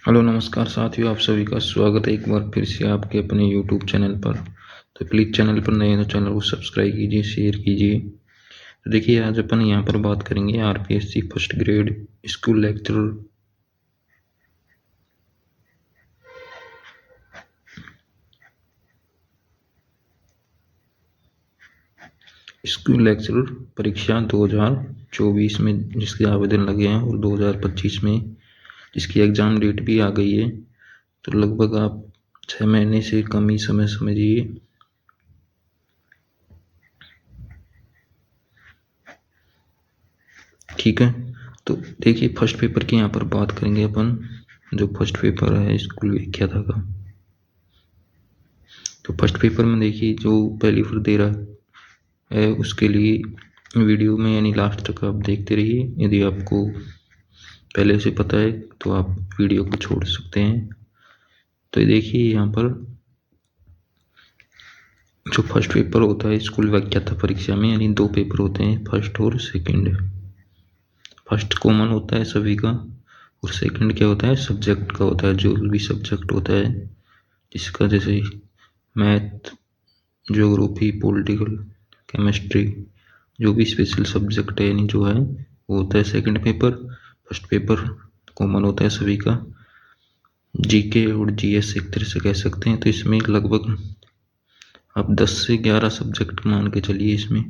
Hello नमस्कार साथियों, आप सभी का स्वागत है एक बार फिर से आपके अपने यूट्यूब चैनल पर। तो प्लीज़ चैनल पर नए हैं तो चैनल को सब्सक्राइब कीजिए, शेयर कीजिए। तो देखिए आज अपन यहाँ पर बात करेंगे RPSC first grade school lecturer परीक्षा 2024 में जिसके आवेदन लगे हैं और 2025 में जिसकी एग्ज़ाम डेट भी आ गई है। तो लगभग आप 6 महीने से कम ही समय समझिए। ठीक है, तो देखिए फर्स्ट पेपर की यहाँ पर बात करेंगे अपन। जो फर्स्ट पेपर है स्कूल व्याख्याता का, तो फर्स्ट पेपर में देखिए जो पहली बार दे रहा है उसके लिए वीडियो में यानी लास्ट तक आप देखते रहिए। यदि आपको पहले से पता है तो आप वीडियो को छोड़ सकते हैं। तो देखिए यहाँ पर जो फर्स्ट पेपर होता है स्कूल व्याख्याता परीक्षा में, यानी 2 पेपर होते हैं, फर्स्ट और सेकंड। फर्स्ट कॉमन होता है सभी का और सेकंड क्या होता है, सब्जेक्ट का होता है। जो भी सब्जेक्ट होता है जिसका, जैसे मैथ, ज्योग्राफी, पॉलिटिकल, केमिस्ट्री, जो भी स्पेशल सब्जेक्ट है यानी जो है वो होता है second paper. First paper common होता है सभी का। जीके और जीएस एक तरह से कह सकते हैं। तो इसमें लगभग आप 10 से 11 सब्जेक्ट मान के चलिए। इसमें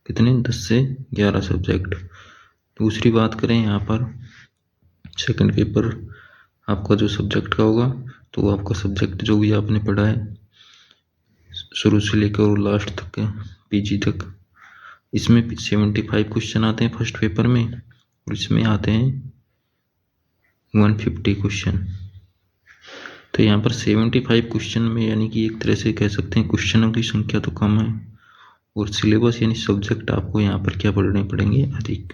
कितने, 10 से 11 सब्जेक्ट। दूसरी बात करें यहाँ पर सेकंड पेपर आपका जो सब्जेक्ट का होगा, तो आपका सब्जेक्ट जो भी आपने पढ़ा है शुरू से लेकर और लास्ट तक पीजी तक, इसमें 75 क्वेश्चन आते हैं फर्स्ट पेपर में और इसमें आते हैं 150 क्वेश्चन। तो यहाँ पर 75 क्वेश्चन में यानी कि एक तरह से कह सकते हैं क्वेश्चनों की संख्या तो कम है और सिलेबस यानी सब्जेक्ट आपको यहाँ पर क्या पढ़ने पड़ेंगे, अधिक।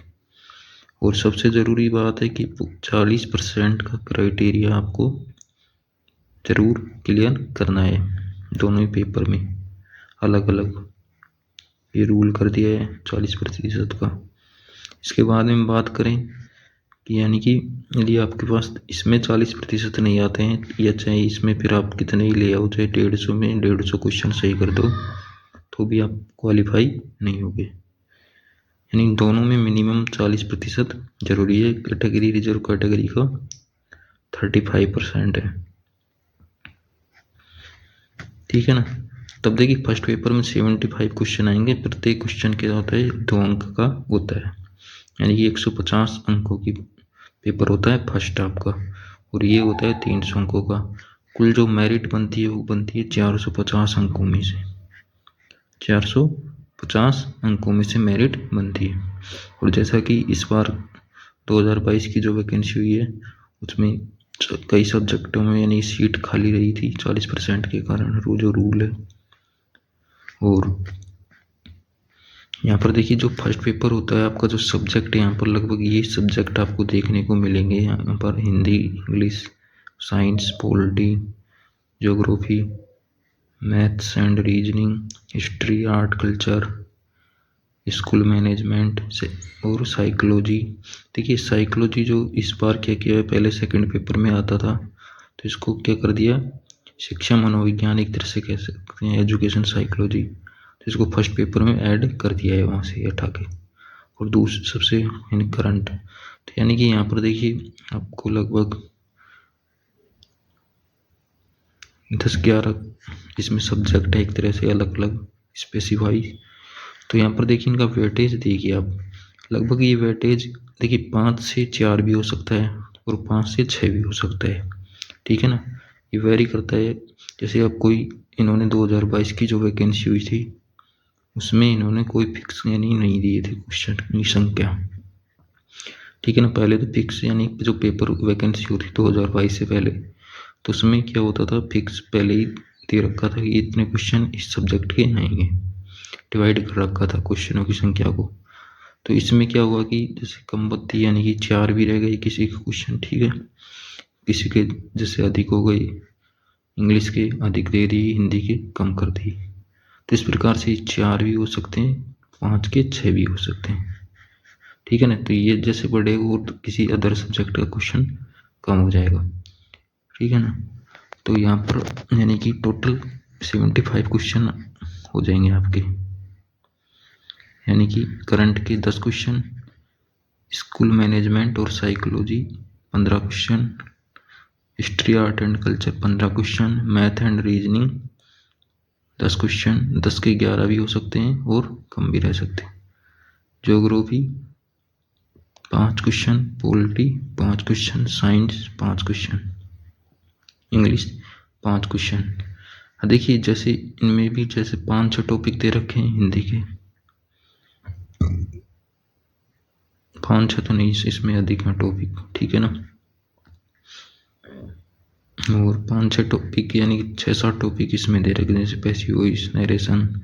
और सबसे ज़रूरी बात है कि 40% का क्राइटेरिया आपको ज़रूर क्लियर करना है दोनों ही पेपर में। अलग अलग ये रूल कर दिया है 40% का। इसके बाद में बात करें कि यानी कि यदि आपके पास इसमें 40% नहीं आते हैं या चाहे इसमें फिर आप कितने ही ले आओ, चाहे 150 में 150 क्वेश्चन सही कर दो, तो भी आप क्वालिफाई नहीं होगे। यानी दोनों में मिनिमम 40% जरूरी है। कैटेगरी रिजर्व कैटेगरी का 35% है। ठीक है ना। तब देखिए फर्स्ट पेपर में 75 क्वेश्चन आएंगे। प्रत्येक क्वेश्चन क्या होता है, 2 अंक का होता है, यानी कि 150 अंकों की पेपर होता है फर्स्ट आपका। और ये होता है 300 अंकों का। कुल जो मेरिट बनती है वो बनती है 450 अंकों में से। 450 अंकों में से मेरिट बनती है। और जैसा कि इस बार 2022 की जो वैकेंसी हुई है उसमें कई सब्जेक्टों में यानी सीट खाली रही थी 40% के कारण, जो रूल है। और यहाँ पर देखिए जो फर्स्ट पेपर होता है आपका, जो सब्जेक्ट है यहाँ पर लगभग ये सब्जेक्ट आपको देखने को मिलेंगे। यहाँ पर Hindi, English, science, polity, geography, maths and reasoning, history, art, culture, school management से और साइकोलॉजी। देखिए साइकोलॉजी जो इस बार क्या किया है, पहले सेकंड पेपर में आता था तो इसको क्या कर दिया, शिक्षा मनोविज्ञान एक तरह से कह सकते हैं, एजुकेशन साइकोलॉजी। तो इसको फर्स्ट पेपर में ऐड कर दिया है वहाँ से हटा के। और दूसरे सबसे यानी करंट, तो यानी कि यहाँ पर देखिए आपको लगभग 10-11 इसमें सब्जेक्ट है एक तरह से अलग अलग स्पेसिफाई। तो यहाँ पर देखिए इनका वेटेज देखिए आप, लगभग ये वेटेज देखिए 5 से 4 भी हो सकता है और 5 से 6 भी हो सकता है। ठीक है ना, ये वेरी करता है। जैसे अब कोई इन्होंने 2022 की जो वैकेंसी हुई थी उसमें इन्होंने कोई फिक्स यानी नहीं दिए थे क्वेश्चन की संख्या। ठीक है ना, पहले तो फिक्स यानी जो पेपर वैकेंसी होती 2022 से पहले, तो उसमें क्या होता था, फिक्स पहले ही दे रखा था कि इतने क्वेश्चन इस सब्जेक्ट के आएंगे, डिवाइड कर रखा था क्वेश्चनों की संख्या को। तो इसमें क्या हुआ कि जैसे कम बत्ती यानी कि 4 भी रह गई किसी का क्वेश्चन, ठीक है, किसी के जैसे अधिक हो गई, इंग्लिश के अधिक दे दी, हिंदी के कम कर दी। तो इस प्रकार से 4 भी हो सकते हैं, 5 के 6 भी हो सकते हैं। ठीक है ना, तो ये जैसे बढ़ेगा और किसी अदर सब्जेक्ट का क्वेश्चन कम हो जाएगा। ठीक है ना। तो यहाँ पर यानी कि टोटल 75 क्वेश्चन हो जाएंगे आपके, यानी कि करंट के 10 क्वेश्चन, स्कूल मैनेजमेंट और psychology 15 question, history art and culture 15 question, math and reasoning 10 question, 10 के 11 भी हो सकते हैं और कम भी रह सकते हैं, geography 5 question, polity 5 question, science 5 question, English 5 question. देखिए जैसे इनमें भी जैसे 5-6 टॉपिक दे रखे हैं हिंदी के, 5-6 तो नहीं, इसमें अधिक है टॉपिक, ठीक है ना। और 5-6 टॉपिक यानी कि 6-7 टॉपिक इसमें दे रखे, जैसे passive narration,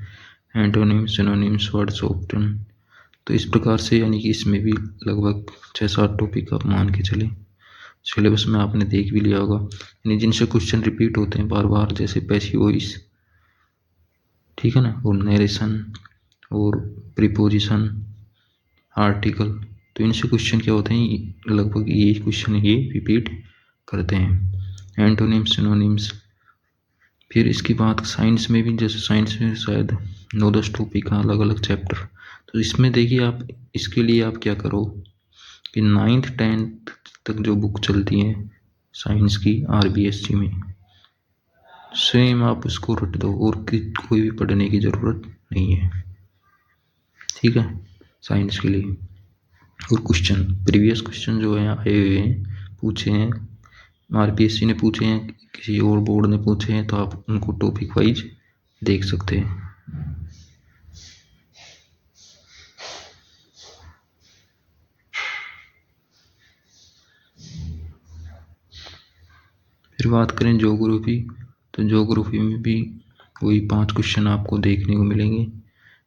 antonym, synonyms, words option. तो इस प्रकार से यानी कि इसमें भी लगभग 6-7 टॉपिक आप मान के चले। सिलेबस में आपने देख भी लिया होगा, यानी जिनसे क्वेश्चन रिपीट होते हैं बार बार, जैसे पैसिव, ठीक है ना, और नरेशन और प्रीपोजिशन, आर्टिकल। तो इनसे क्वेश्चन क्या होते हैं, लगभग ये क्वेश्चन ये रिपीट करते हैं। Antonyms, synonyms. फिर इसकी बात साइंस में भी, जैसे साइंस में शायद 9-10 टॉपिक का अलग अलग चैप्टर। तो इसमें देखिए आप, इसके लिए आप क्या करो कि 9th 10th तक जो बुक चलती है साइंस की RBSC में, सेम आप उसको रट दो और कोई भी पढ़ने की ज़रूरत नहीं है, ठीक है, साइंस के लिए। और क्वेश्चन, प्रीवियस क्वेश्चन जो है आए हुए हैं, पूछे हैं, RBSC ने पूछे हैं, किसी और बोर्ड ने पूछे हैं, तो आप उनको टॉपिक वाइज देख सकते हैं। फिर बात करें ज्योग्राफी, तो ज्योग्राफी में भी वही 5 क्वेश्चन आपको देखने को मिलेंगे।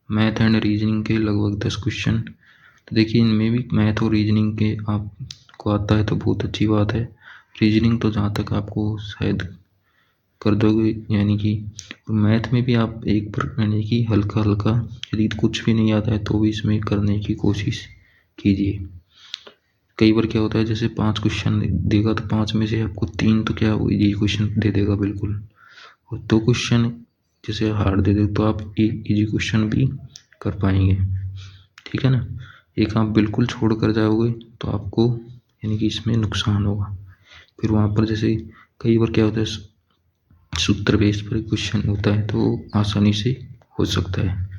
मैथ एंड रीजनिंग के लगभग 10 क्वेश्चन। तो देखिए इनमें भी मैथ और रीजनिंग के आपको आता है तो बहुत अच्छी बात है। रीजनिंग तो जहाँ तक आपको शायद कर दोगे, यानी कि मैथ में भी आप एक बार यानी कि हल्का हल्का, यदि कुछ भी नहीं आता है तो भी इसमें करने की कोशिश कीजिए। कई बार क्या होता है, जैसे 5 क्वेश्चन देगा तो 5 में से आपको 3 तो क्या वो इजी क्वेश्चन दे देगा बिल्कुल, और 2 क्वेश्चन जैसे हार्ड दे दे तो आप इजी क्वेश्चन भी कर पाएंगे, ठीक है ना। एक आप बिल्कुल छोड़ कर जाओगे तो आपको यानी कि इसमें नुकसान होगा। फिर वहाँ पर जैसे कई बार क्या होता है, सूत्र बेस पर क्वेश्चन होता है तो आसानी से हो सकता है।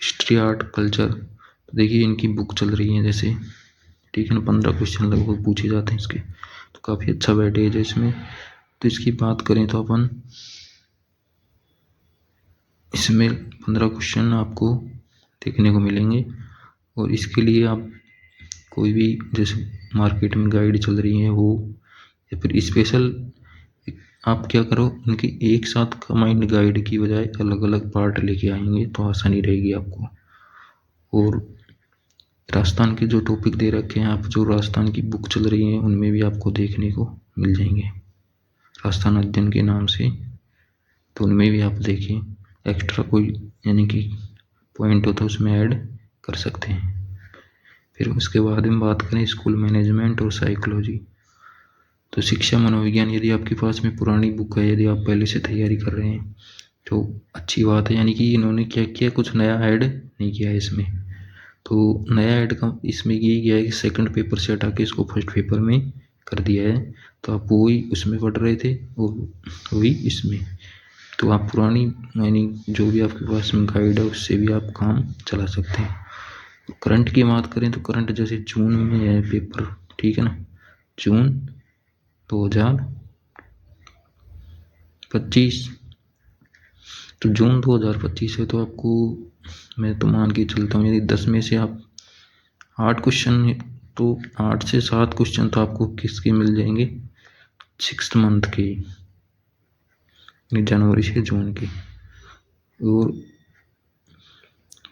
हिस्ट्री आर्ट कल्चर, तो देखिए इनकी बुक चल रही है जैसे, ठीक है ना, 15 क्वेश्चन लगभग पूछे जाते हैं इसके, तो काफ़ी अच्छा वेटेज है इसमें। तो इसकी बात करें तो अपन इसमें 15 क्वेश्चन आपको देखने को मिलेंगे। और इसके लिए आप कोई भी जैसे मार्केट में गाइड चल रही है वो, या फिर स्पेशल आप क्या करो, उनकी एक साथ कंबाइंड गाइड की बजाय अलग अलग पार्ट लेके आएंगे तो आसानी रहेगी आपको। और राजस्थान के जो टॉपिक दे रखे हैं, आप जो राजस्थान की बुक चल रही है उनमें भी आपको देखने को मिल जाएंगे, राजस्थान अध्ययन के नाम से, तो उनमें भी आप देखिए, एक्स्ट्रा कोई यानी कि पॉइंट हो तो उसमें ऐड कर सकते हैं। फिर उसके बाद हम बात करें स्कूल मैनेजमेंट और साइकोलॉजी, तो शिक्षा मनोविज्ञान, यदि आपके पास में पुरानी बुक है, यदि आप पहले से तैयारी कर रहे हैं तो अच्छी बात है, यानी कि इन्होंने क्या किया, कुछ नया ऐड नहीं किया है इसमें। तो नया ऐड का इसमें ये किया है कि सेकंड पेपर से हटा के इसको फर्स्ट पेपर में कर दिया है, तो आप वही उसमें पढ़ रहे थे और वही इसमें, तो आप पुरानी यानी जो भी आपके पास में गाइड है उससे भी आप काम चला सकते हैं। करंट की बात करें तो करंट जैसे जून में है पेपर, ठीक है ना, जून 2025, तो जून 2025 है, तो आपको मैं तो मान के चलता हूँ यदि 10 में से आप 8 क्वेश्चन, तो 8 से 7 क्वेश्चन तो आपको किसके मिल जाएंगे, 6th मंथ के, जनवरी से जून के, और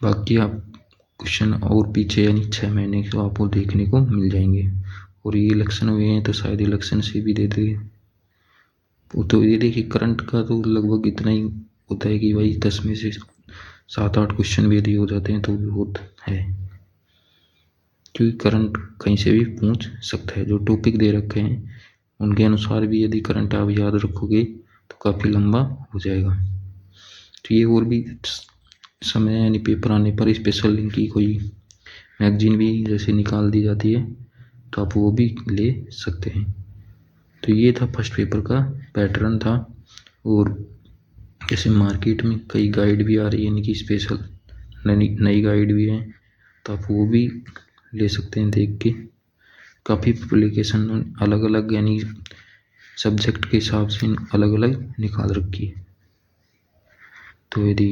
बाकी आप क्वेश्चन और पीछे यानी 6 महीने के आपको देखने को मिल जाएंगे। और ये इलेक्शन हुए हैं तो शायद इलेक्शन से भी दे देंगे। तो ये देखिए करंट का तो लगभग इतना ही होता है कि भाई 10 में से 7-8 क्वेश्चन भी यदि हो जाते हैं तो भी बहुत है, क्योंकि करंट कहीं से भी पूछ सकता है। जो टॉपिक दे रखे हैं उनके अनुसार भी यदि करंट आप याद रखोगे तो काफ़ी लंबा हो जाएगा। तो ये और भी समय यानी पेपर आने पर स्पेशल इनकी कोई मैगजीन भी जैसे निकाल दी जाती है तो आप वो भी ले सकते हैं। तो ये था फर्स्ट पेपर का पैटर्न था। और जैसे मार्केट में कई गाइड भी आ रही है इनकी स्पेशल नई गाइड भी है तो आप वो भी ले सकते हैं देख के। काफ़ी पब्लिकेशन अलग अलग यानी सब्जेक्ट के हिसाब से अलग अलग निकाल रखी है। तो यदि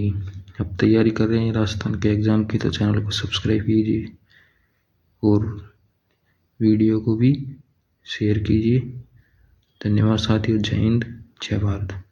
आप तैयारी कर रहे हैं राजस्थान के एग्ज़ाम की तो चैनल को सब्सक्राइब कीजिए और वीडियो को भी शेयर कीजिए। धन्यवाद साथियों। जय हिंद, जय भारत।